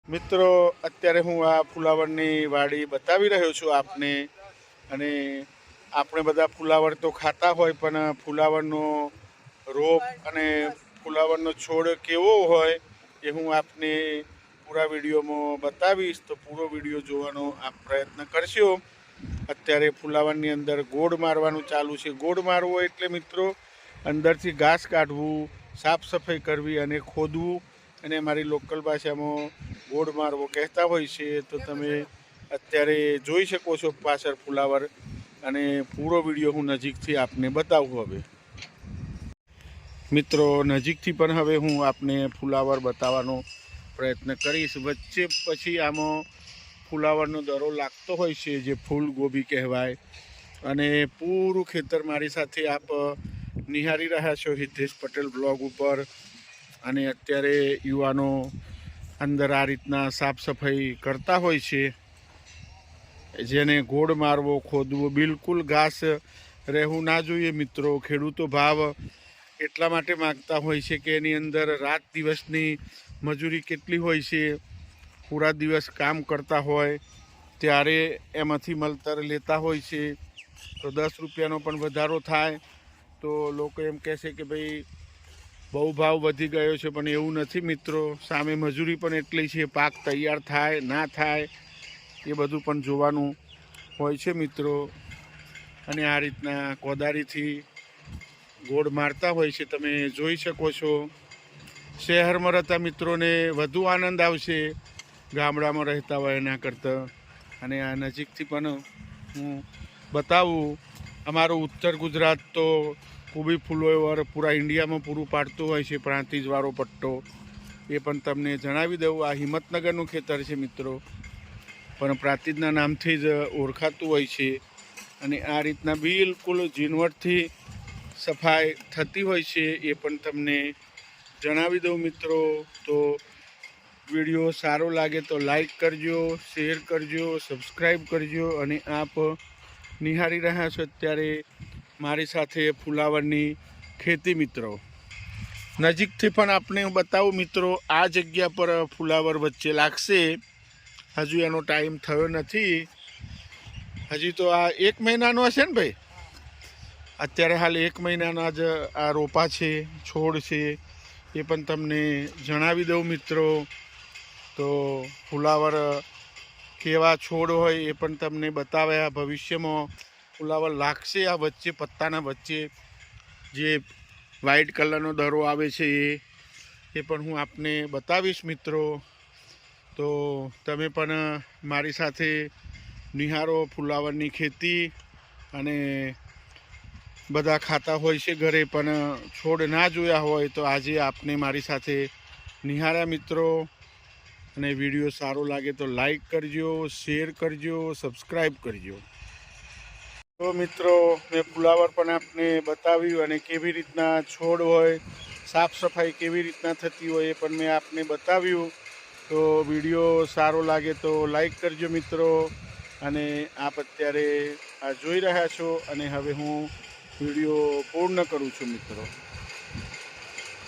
મિત્રો અત્યારે હું આ ફુલાવરની વાડી બતાવી રહ્યો છું આપને। અને આપણે બધા ફુલાવર તો ખાતા હોય, પણ ફુલાવરનો રોપ અને ફુલાવરનો છોડ કેવો હોય એ હું આપને પૂરા વિડીયોમાં બતાવીશ। તો પૂરો વિડીયો જોવાનો આપ પ્રયત્ન કરશો। અત્યારે ફુલાવરની અંદર ગોળ મારવાનું ચાલુ છે। ગોળ મારવો એટલે મિત્રો અંદરથી ઘાસ કાઢવું, સાફ સફાઈ કરવી અને ખોદવું, અને અમારી લોકલ ભાષામાં ગોળ મારવો કહેતા હોય છે। તો તમે અત્યારે જોઈ શકો છો પાછળ ફુલાવર, અને પૂરો વિડીયો હું નજીકથી આપને બતાવું। હવે મિત્રો નજીકથી પણ હવે હું આપને ફુલાવર બતાવવાનો પ્રયત્ન કરીશ। વચ્ચે પછી આમાં ફુલાવરનો દરો લાગતો હોય છે, જે ફૂલ ગોબી કહેવાય। અને પૂરું ખેતર મારી સાથે આપ નિહાળી રહ્યા છો હિતેશ પટેલ બ્લોગ ઉપર। અને અત્યારે યુવાનો અંદર આ રીતના સાફ સફાઈ કરતા હોય છે, જેને ગોળ મારવો, ખોદવો, બિલકુલ ઘાસ રહેવું ના જોઈએ મિત્રો। ખેડૂતો ભાવ એટલા માટે માગતા હોય છે કે એની અંદર રાત દિવસની મજૂરી કેટલી હોય છે, પૂરા દિવસ કામ કરતા હોય ત્યારે એમાંથી મળતર લેતા હોય છે। તો 10 રૂપિયાનો પણ વધારો થાય તો લોકો એમ કહેશે કે ભાઈ બહુ ભાવ વધી ગયો છે, પણ એવું નથી મિત્રો। સામે મજૂરી પણ એટલી છે, પાક તૈયાર થાય ના થાય એ બધું પણ જોવાનું હોય છે મિત્રો। અને આ રીતના કોદાળીથી ગોળ મારતા હોય છે, તમે જોઈ શકો છો। શહેરમાં રહેતા મિત્રોને વધુ આનંદ આવશે ગામડામાં રહેતા હોય એના કરતાં। અને આ નજીકથી પણ હું બતાવું। અમારું ઉત્તર ગુજરાત તો કુબી ફુલાવર પૂરા ઇન્ડિયામાં પૂરું પાડતું હોય છે, પ્રાંતિજવાળો પટ્ટો, એ પણ તમને જણાવી દઉં। આ હિંમતનગરનું ખેતર છે મિત્રો, પણ પ્રાંતિજના નામથી જ ઓળખાતું હોય છે। અને આ રીતના બિલકુલ ઝીણવટથી સફાઈ થતી હોય છે, એ પણ તમને જણાવી દઉં મિત્રો। તો વિડીયો સારો લાગે તો લાઈક કરજો, શેર કરજો, સબસ્ક્રાઈબ કરજો। અને આપ નિહાળી રહ્યા છો અત્યારે મારી સાથે ફુલાવરની ખેતી મિત્રો। નજીકથી પણ આપણે બતાવું મિત્રો, આ જગ્યા પર ફુલાવર વચ્ચે લાગશે। હજુ એનો ટાઈમ થયો નથી, હજી તો આ 1 મહિનાનો હશે ને ભાઈ? અત્યારે હાલ 1 મહિનાના જ આ રોપા છે, છોડ છે, એ પણ તમને જણાવી દઉં મિત્રો। તો ફુલાવર કેવા છોડ હોય એ પણ તમને બતાવ્યા। ભવિષ્યમાં ફુલાવર લાગશે આ વચ્ચે પત્તાના વચ્ચે જે વ્હાઈટ કલરનો દરો આવે છે એ પણ હું આપને બતાવીશ મિત્રો। તો તમે પણ મારી સાથે નિહાળો ફુલાવરની ખેતી। અને બધા ખાતા હોય છે ઘરે, પણ છોડ ના જોયા હોય તો આજે આપને મારી સાથે નિહાળ્યા મિત્રો। અને વિડીયો સારો લાગે તો લાઈક કરજો, શેર કરજો, સબસ્ક્રાઈબ કરજો। તો મિત્રો મેં ફુલાવર પણ આપને બતાવ્યું, અને કેવી રીતના છોડ હોય, સાફ સફાઈ કેવી રીતના થતી હોય એ પણ મેં આપને બતાવ્યું। તો વિડીયો સારો લાગે તો લાઈક કરજો મિત્રો। અને આપ અત્યારે આ જોઈ રહ્યા છો, અને હવે હું વિડીયો પૂર્ણ કરું છું મિત્રો।